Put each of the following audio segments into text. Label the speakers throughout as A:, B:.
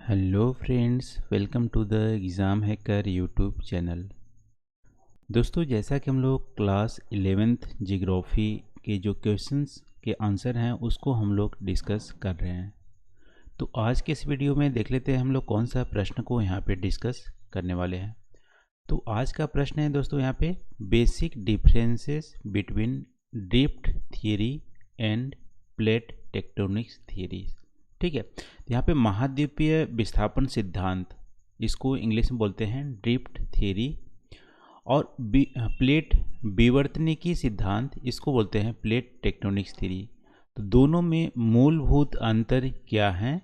A: Hello friends, welcome to the exam hacker YouTube channel. दोस्तों, जैसा कि हम लोग क्लास 11th जियोग्राफी के जो क्वेश्चंस के आंसर हैं उसको हम लोग डिस्कस कर रहे हैं। तो आज के इस वीडियो में देख लेते हैं हम लोग कौन सा प्रश्न को यहाँ पे डिस्कस करने वाले हैं। तो आज का प्रश्न है दोस्तों यहाँ पे basic differences between drift theory end plate tectonics theory. ठीक है, तो यहाँ पे महाद्वीपीय विस्थापन सिद्धांत, इसको इंग्लिश में बोलते हैं ड्रिफ्ट थियरी, और प्लेट विवर्तनिकी सिद्धांत, इसको बोलते हैं प्लेट टेक्टोनिक्स थियरी। तो दोनों में मूलभूत अंतर क्या है,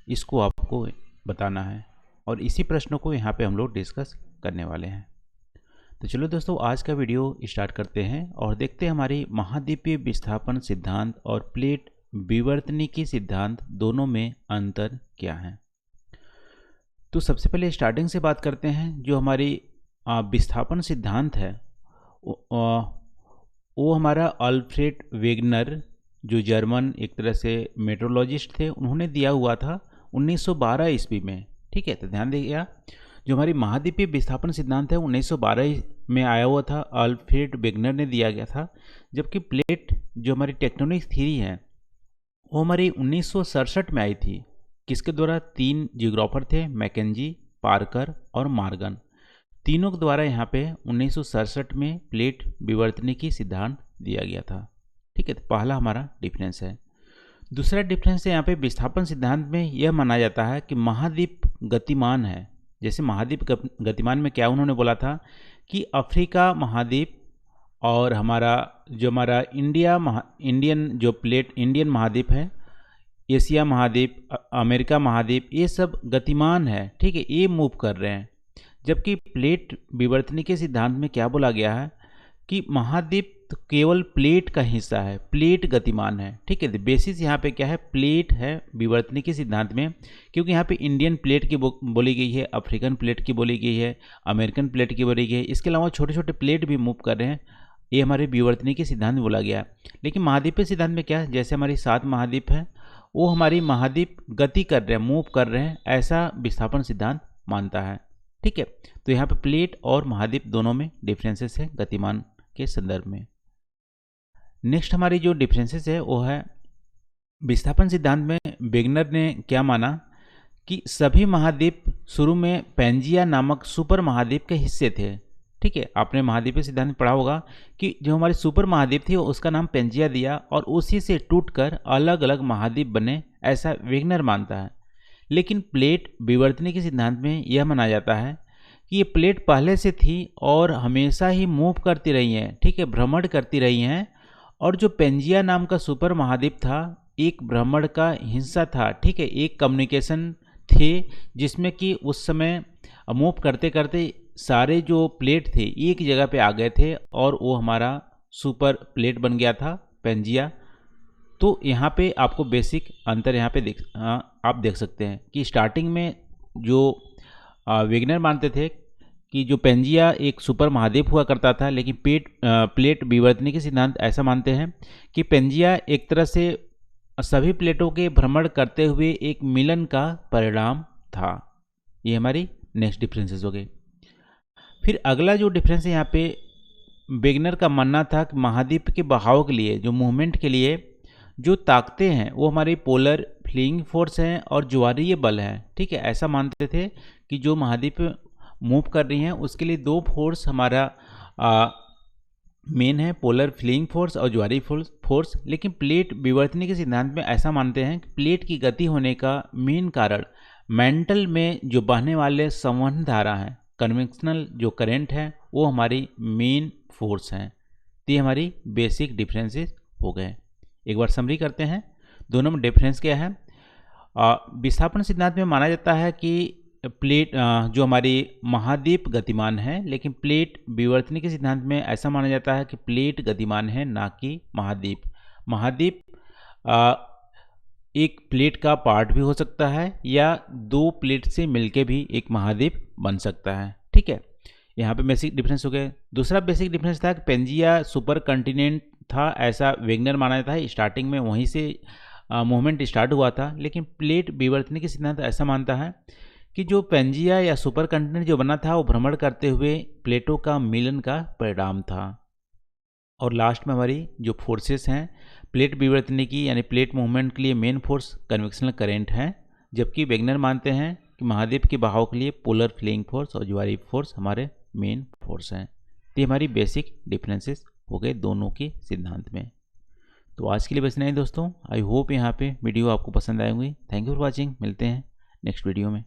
A: इसको आपको बताना है और इसी प्रश्नों को यहाँ पे हम लोग डिस्कस करने वाले हैं। तो चलो दोस्तों, आज का वीडियो स्टार्ट करते हैं और देखते हैं हमारी महाद्वीपीय विस्थापन सिद्धांत और प्लेट विवर्तनिकी सिद्धांत दोनों में अंतर क्या है। तो सबसे पहले स्टार्टिंग से बात करते हैं। जो हमारी विस्थापन सिद्धांत है वो हमारा अल्फ्रेड वेगनर, जो जर्मन एक तरह से मेट्रोलॉजिस्ट थे, उन्होंने दिया हुआ था 1912 ईस्वी में। ठीक है, तो ध्यान दीजिएगा, जो हमारी महाद्वीपीय विस्थापन सिद्धांत है 1912 में आया हुआ था, अल्फ्रेड वेगनर ने दिया गया था। जबकि प्लेट जो हमारी टेक्टोनिक्स थ्योरी है वो हमारी 1967 में आई थी। किसके द्वारा? 3 जियोग्राफर थे, मैकेंजी, पार्कर और मॉर्गन। तीनों के द्वारा यहाँ पे 1967 में प्लेट विवर्तनिकी सिद्धांत दिया गया था। ठीक है, तो पहला हमारा डिफरेंस है। दूसरा डिफरेंस है यहाँ पे विस्थापन सिद्धांत में यह माना जाता है कि महाद्वीप गतिमान है। जैसे महाद्वीप गतिमान में क्या उन्होंने बोला था कि अफ्रीका महाद्वीप और हमारा इंडियन महाद्वीप है, एशिया महाद्वीप, अमेरिका महाद्वीप, ये सब गतिमान है। ठीक है, ये मूव कर रहे हैं। जबकि प्लेट विवर्तनिकी सिद्धांत में क्या बोला गया है कि महाद्वीप तो केवल प्लेट का हिस्सा है, प्लेट गतिमान है। ठीक है, बेसिस यहाँ पे क्या है? प्लेट है विवर्तनिकी सिद्धांत में, क्योंकि यहाँ पे इंडियन प्लेट की बोली गई है, अफ्रीकन प्लेट की बोली गई है, अमेरिकन प्लेट की बोली गई है। इसके अलावा छोटे छोटे प्लेट भी मूव कर रहे हैं, ये हमारे विवर्तनिकी सिद्धांत में बोला गया। लेकिन महाद्वीपीय सिद्धांत में क्या है? जैसे हमारी 7 महाद्वीप है, वो हमारी महाद्वीप गति कर रहे हैं, मूव कर रहे हैं, ऐसा विस्थापन सिद्धांत मानता है। ठीक है, तो यहाँ पे प्लेट और महाद्वीप दोनों में डिफरेंसेस है गतिमान के संदर्भ में। नेक्स्ट हमारी जो डिफरेंसेस है वो है विस्थापन सिद्धांत में वेगनर ने क्या माना कि सभी महाद्वीप शुरू में पेंजिया नामक सुपर महाद्वीप के हिस्से थे। ठीक है, आपने महाद्वीपीय सिद्धांत में पढ़ा होगा कि जो हमारी सुपर महाद्वीप थी उसका नाम पेंजिया दिया और उसी से टूटकर अलग अलग महाद्वीप बने, ऐसा वेगनर मानता है। लेकिन प्लेट विवर्तनिकी सिद्धांत में यह माना जाता है कि ये प्लेट पहले से थी और हमेशा ही मूव करती रही हैं। ठीक है, भ्रमण करती रही हैं, और जो पेंजिया नाम का सुपर महाद्वीप था एक भ्रमण का हिस्सा था। ठीक है, एक कम्युनिकेशन थे जिसमें कि उस समय मूव करते करते सारे जो प्लेट थे एक जगह पे आ गए थे और वो हमारा सुपर प्लेट बन गया था पेंजिया। तो यहाँ पे आपको बेसिक अंतर यहाँ पे आप देख सकते हैं कि स्टार्टिंग में जो वेगनर मानते थे कि जो पेंजिया एक सुपर महाद्वीप हुआ करता था, लेकिन प्लेट विवर्तनिकी सिद्धांत ऐसा मानते हैं कि पेंजिया एक तरह से सभी प्लेटों के भ्रमण करते हुए एक मिलन का परिणाम था। ये हमारी नेक्स्ट डिफरेंसेस हो गए। फिर अगला जो डिफरेंस है यहाँ पे वेगनर का मानना था कि महाद्वीप के बहाव के लिए, जो मूवमेंट के लिए जो ताकतें हैं वो हमारी पोलर फ्लीइंग फोर्स हैं और ज्वारीय बल है। ठीक है, ऐसा मानते थे कि जो महाद्वीप मूव कर रही हैं उसके लिए 2 फोर्स हमारा मेन है, पोलर फ्लीइंग फोर्स और ज्वारीय फोर्स। लेकिन प्लेट विवर्तनिकी सिद्धांत में ऐसा मानते हैं कि प्लेट की गति होने का मेन कारण मेंटल में जो बहने वाले संवहन धारा है, कन्वेंशनल जो करंट है, वो हमारी मेन फोर्स हैं। तो ये हमारी बेसिक डिफरेंसेस हो गए। एक बार समरी करते हैं, दोनों में डिफरेंस क्या है। विस्थापन सिद्धांत में माना जाता है कि प्लेट जो हमारी महाद्वीप गतिमान है, लेकिन प्लेट विवर्तनिकी सिद्धांत में ऐसा माना जाता है कि प्लेट गतिमान है, ना कि महाद्वीप। महाद्वीप एक प्लेट का पार्ट भी हो सकता है या 2 प्लेट से मिलके भी एक महाद्वीप बन सकता है। ठीक है, यहाँ पे बेसिक डिफरेंस हो गए। दूसरा बेसिक डिफरेंस था कि पेंजिया सुपर कॉन्टिनेंट था, ऐसा वेगनर माना जाता है। स्टार्टिंग में वहीं से मूवमेंट स्टार्ट हुआ था, लेकिन प्लेट विवर्तनी के सिद्धांत ऐसा मानता है कि जो पेंजिया या सुपर कंटिनेंट जो बना था वो भ्रमण करते हुए प्लेटों का मिलन का परिणाम था। और लास्ट में हमारी जो फोर्सेस हैं प्लेट विवर्तनी की यानी प्लेट मूवमेंट के लिए मेन फोर्स कन्वेक्शनल करंट है, जबकि वेगनर मानते हैं कि महाद्वीप के बहाव के लिए पोलर फ्लीइंग फोर्स और ज्वारीय फोर्स हमारे मेन फोर्स हैं। तो ये हमारी बेसिक डिफरेंसेस हो गए दोनों के सिद्धांत में। तो आज के लिए बस इतना ही दोस्तों। आई होप यहाँ पे वीडियो आपको पसंद आएंगी। Thank you for watching. मिलते हैं नेक्स्ट वीडियो में।